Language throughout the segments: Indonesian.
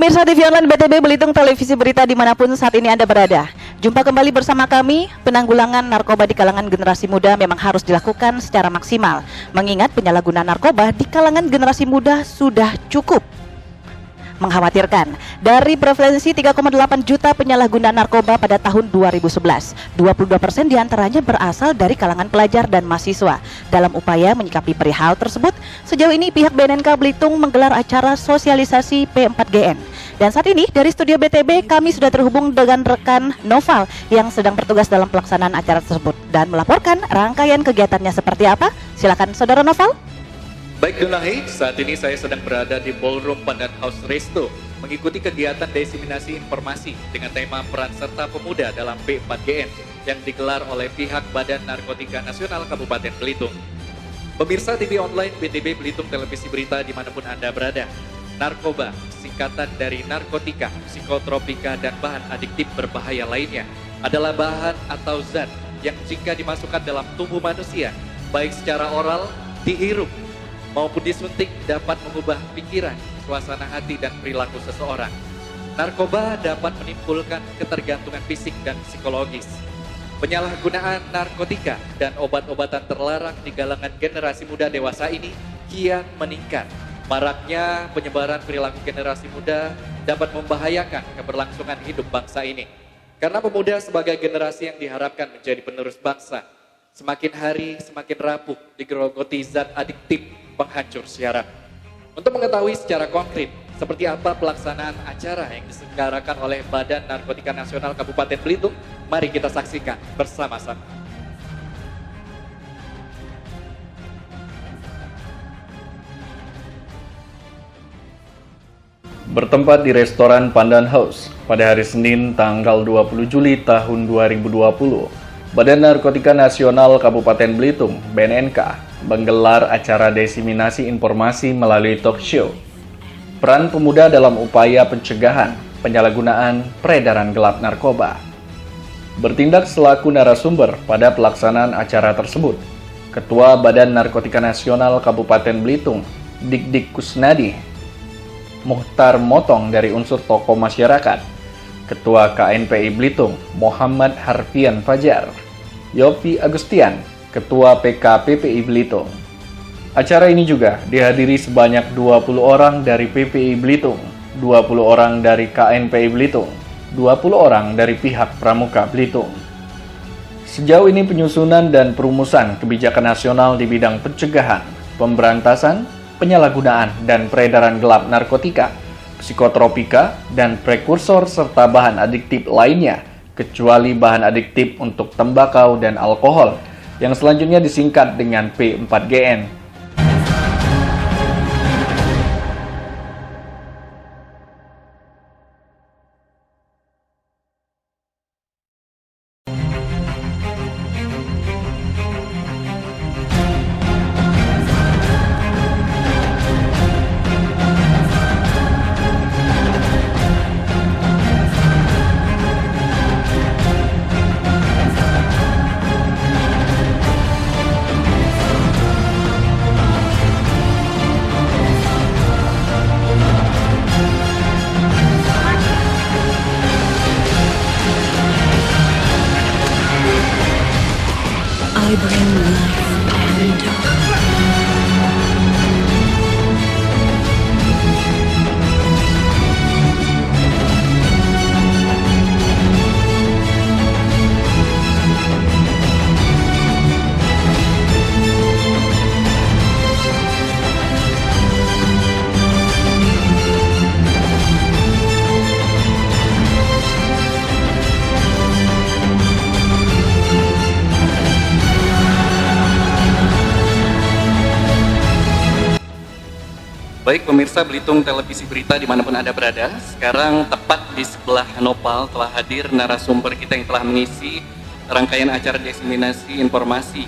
Pemirsa TV Online BTB Belitung Televisi Berita dimanapun saat ini Anda berada. Jumpa kembali bersama kami. Penanggulangan narkoba di kalangan generasi muda memang harus dilakukan secara maksimal. Mengingat penyalahgunaan narkoba di kalangan generasi muda sudah cukup mengkhawatirkan. Dari prevalensi 3,8 juta penyalahgunaan narkoba pada tahun 2011, 22% diantaranya berasal dari kalangan pelajar dan mahasiswa. Dalam upaya menyikapi perihal tersebut, sejauh ini pihak BNNK Belitung menggelar acara sosialisasi P4GN. Dan saat ini dari studio BTB kami sudah terhubung dengan rekan Noval yang sedang bertugas dalam pelaksanaan acara tersebut dan melaporkan rangkaian kegiatannya seperti apa. Silakan Saudara Noval. Baik Dunahi, saat ini saya sedang berada di Ballroom Pandan House Resto mengikuti kegiatan diseminasi informasi dengan tema peran serta pemuda dalam P4GN yang digelar oleh pihak Badan Narkotika Nasional Kabupaten Belitung. Pemirsa TV Online BTB Belitung Televisi Berita dimanapun Anda berada, narkoba, singkatan dari narkotika, psikotropika, dan bahan adiktif berbahaya lainnya adalah bahan atau zat yang jika dimasukkan dalam tubuh manusia, baik secara oral, dihirup, maupun disuntik dapat mengubah pikiran, suasana hati, dan perilaku seseorang. Narkoba dapat menimbulkan ketergantungan fisik dan psikologis. Penyalahgunaan narkotika dan obat-obatan terlarang di kalangan generasi muda dewasa ini kian meningkat. Maraknya penyebaran perilaku generasi muda dapat membahayakan keberlangsungan hidup bangsa ini. Karena pemuda sebagai generasi yang diharapkan menjadi penerus bangsa, semakin hari semakin rapuh digerogoti zat adiktif penghancur syaraf. Untuk mengetahui secara konkret seperti apa pelaksanaan acara yang diselenggarakan oleh Badan Narkotika Nasional Kabupaten Belitung, mari kita saksikan bersama-sama. Bertempat di restoran Pandan House pada hari Senin tanggal 20 Juli tahun 2020, Badan Narkotika Nasional Kabupaten Belitung (BNNK) menggelar acara diseminasi informasi melalui talk show. Peran pemuda dalam upaya pencegahan penyalahgunaan peredaran gelap narkoba. Bertindak selaku narasumber pada pelaksanaan acara tersebut, Ketua Badan Narkotika Nasional Kabupaten Belitung, Dik Kusnadi, Muhtar Motong dari unsur tokoh masyarakat, Ketua KNPI Belitung, Muhammad Harfian Fajar, Yopi Agustian, Ketua PKPPI Belitung. Acara ini juga dihadiri sebanyak 20 orang dari PPI Belitung, 20 orang dari KNPI Belitung, 20 orang dari pihak Pramuka Belitung. Sejauh ini penyusunan dan perumusan kebijakan nasional di bidang pencegahan, pemberantasan, penyalahgunaan dan peredaran gelap narkotika, psikotropika, dan prekursor serta bahan adiktif lainnya, kecuali bahan adiktif untuk tembakau dan alkohol, yang selanjutnya disingkat dengan P4GN. I bring life and dark. Baik pemirsa Belitung Televisi Berita dimanapun Anda berada, sekarang tepat di sebelah Nopal telah hadir narasumber kita yang telah mengisi rangkaian acara diseminasi informasi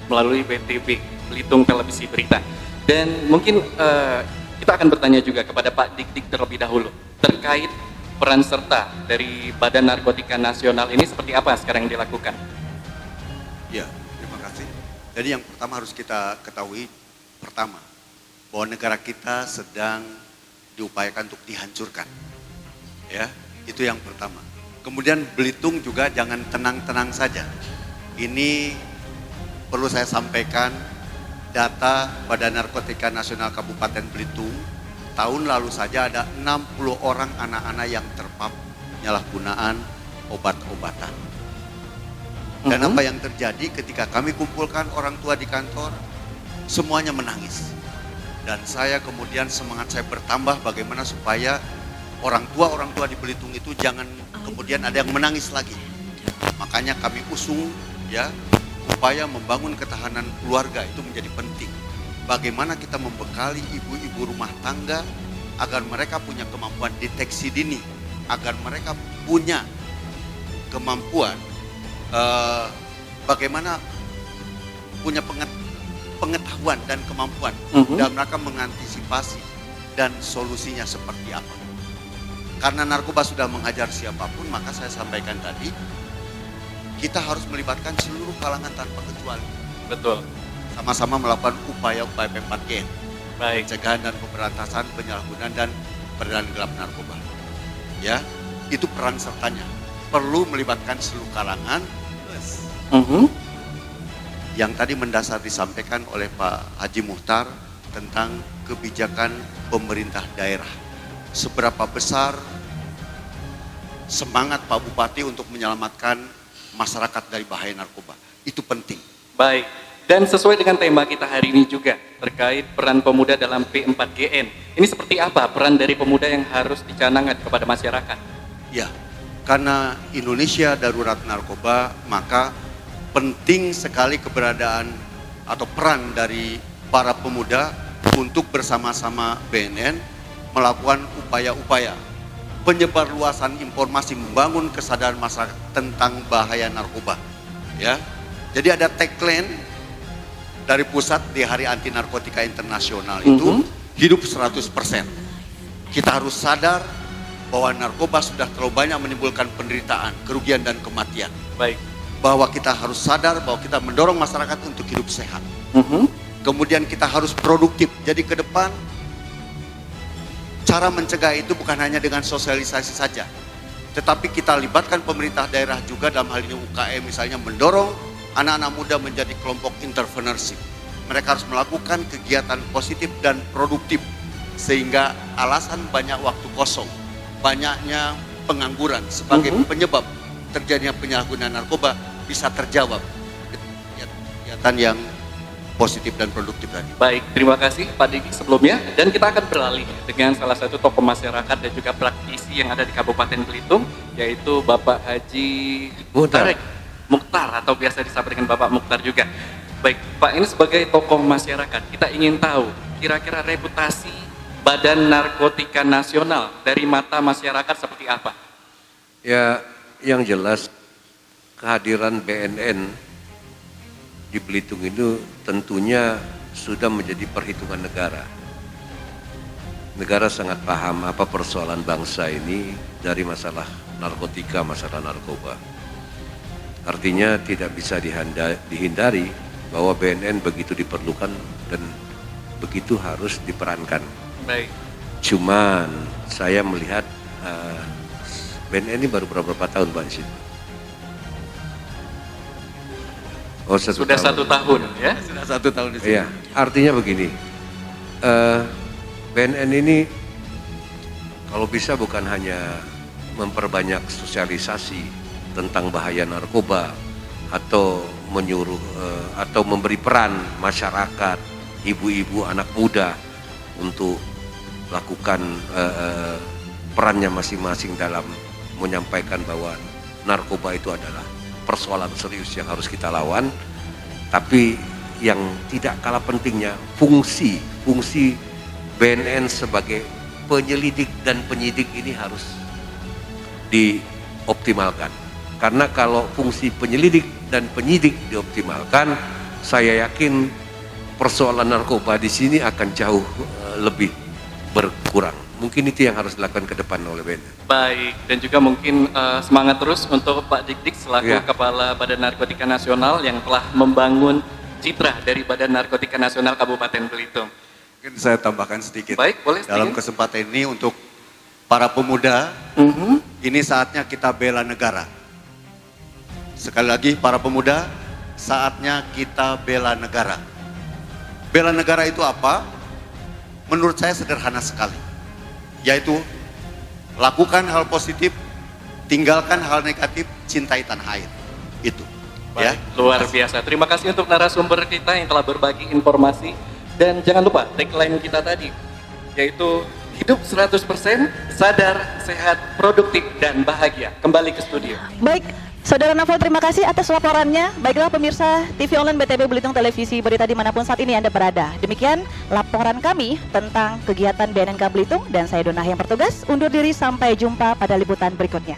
melalui BTB Belitung Televisi Berita. Dan mungkin kita akan bertanya juga kepada Pak Dik terlebih dahulu terkait peran serta dari Badan Narkotika Nasional ini seperti apa sekarang yang dilakukan? Ya, terima kasih. Jadi yang pertama harus kita ketahui, pertama, bahwa negara kita sedang diupayakan untuk dihancurkan. Ya, itu yang pertama. Kemudian Belitung juga jangan tenang-tenang saja. Ini perlu saya sampaikan data Badan Narkotika Nasional Kabupaten Belitung. Tahun lalu saja ada 60 orang anak-anak yang terpapar penyalahgunaan obat-obatan. Dan apa yang terjadi ketika kami kumpulkan orang tua di kantor, semuanya menangis. Dan saya kemudian semangat saya bertambah bagaimana supaya orang tua di Belitung itu jangan kemudian ada yang menangis lagi. Makanya kami usung ya upaya membangun ketahanan keluarga itu menjadi penting. Bagaimana kita membekali ibu-ibu rumah tangga agar mereka punya kemampuan deteksi dini, agar mereka punya kemampuan bagaimana punya pengetahuan dan kemampuan dalam rangka mengantisipasi dan solusinya seperti apa. Karena narkoba sudah menghajar siapapun, maka saya sampaikan tadi kita harus melibatkan seluruh kalangan tanpa kecuali. Betul. Sama-sama melakukan upaya-upaya P4G, Baik. pencegahan dan pemberantasan penyalahgunaan dan peredaran gelap narkoba. Ya, itu peran sertanya. Perlu melibatkan seluruh kalangan. Yang tadi mendasar disampaikan oleh Pak Haji Muhtar tentang kebijakan pemerintah daerah. Seberapa besar semangat Pak Bupati untuk menyelamatkan masyarakat dari bahaya narkoba. Itu penting. Baik. Dan sesuai dengan tema kita hari ini juga terkait peran pemuda dalam P4GN. Ini seperti apa peran dari pemuda yang harus dicanangkan kepada masyarakat? Ya, karena Indonesia darurat narkoba, maka penting sekali keberadaan atau peran dari para pemuda untuk bersama-sama BNN melakukan upaya-upaya penyebarluasan informasi, membangun kesadaran masyarakat tentang bahaya narkoba. Ya, jadi ada tagline dari pusat di Hari Anti Narkotika Internasional itu hidup 100%. Kita harus sadar bahwa narkoba sudah terlalu banyak menimbulkan penderitaan, kerugian dan kematian. Baik. Bahwa kita harus sadar bahwa kita mendorong masyarakat untuk hidup sehat. Kemudian kita harus produktif. Jadi ke depan cara mencegah itu bukan hanya dengan sosialisasi saja, tetapi kita libatkan pemerintah daerah juga, dalam hal ini UKM misalnya, mendorong anak-anak muda menjadi kelompok entrepreneurship. Mereka harus melakukan kegiatan positif dan produktif sehingga alasan banyak waktu kosong, banyaknya pengangguran sebagai penyebab terjadinya penyalahgunaan narkoba bisa terjawab. Kegiatan yang positif dan produktif tadi. Baik, terima kasih Pak Diki sebelumnya. Dan kita akan beralih dengan salah satu tokoh masyarakat dan juga praktisi yang ada di Kabupaten Belitung, yaitu Bapak Haji Mukhtar atau biasa disapa dengan Bapak Mukhtar juga. Baik, Pak, ini sebagai tokoh masyarakat, kita ingin tahu kira-kira reputasi Badan Narkotika Nasional dari mata masyarakat seperti apa? Ya, yang jelas kehadiran BNN di Belitung itu tentunya sudah menjadi perhitungan negara. Negara sangat paham apa persoalan bangsa ini dari masalah narkotika, masalah narkoba. Artinya tidak bisa dihindari bahwa BNN begitu diperlukan dan begitu harus diperankan. Baik. Cuman saya melihat BNN ini baru berapa tahun Pak Isin? Oh, Sudah satu tahun ya? Sudah 1 tahun di sini. Iya, artinya begini, BNN ini kalau bisa bukan hanya memperbanyak sosialisasi tentang bahaya narkoba atau menyuruh atau memberi peran masyarakat, ibu-ibu, anak muda untuk lakukan perannya masing-masing dalam menyampaikan bahwa narkoba itu adalah persoalan serius yang harus kita lawan, tapi yang tidak kalah pentingnya fungsi BNN sebagai penyelidik dan penyidik ini harus dioptimalkan. Karena kalau fungsi penyelidik dan penyidik dioptimalkan, saya yakin persoalan narkoba di sini akan jauh lebih berkurang. Mungkin itu yang harus dilakukan ke depan oleh BNN. Baik, dan juga mungkin semangat terus untuk Pak Dik-Dik selaku Kepala Badan Narkotika Nasional yang telah membangun citra dari Badan Narkotika Nasional Kabupaten Belitung. Mungkin saya tambahkan sedikit. Baik, boleh sedikit. Dalam kesempatan ini untuk para pemuda, ini saatnya kita bela negara. Sekali lagi para pemuda, saatnya kita bela negara. Bela negara itu apa? Menurut saya sederhana sekali, yaitu lakukan hal positif, tinggalkan hal negatif, cintai tanah air. Itu. Ya. Luar biasa. Terima kasih untuk narasumber kita yang telah berbagi informasi. Dan jangan lupa tagline kita tadi, yaitu hidup 100%, sadar, sehat, produktif, dan bahagia. Kembali ke studio. Baik, Saudara Novel, terima kasih atas laporannya. Baiklah pemirsa TV online BTB Belitung Televisi Berita dimanapun saat ini Anda berada. Demikian laporan kami tentang kegiatan BNNK Belitung, dan saya Dona yang bertugas undur diri sampai jumpa pada liputan berikutnya.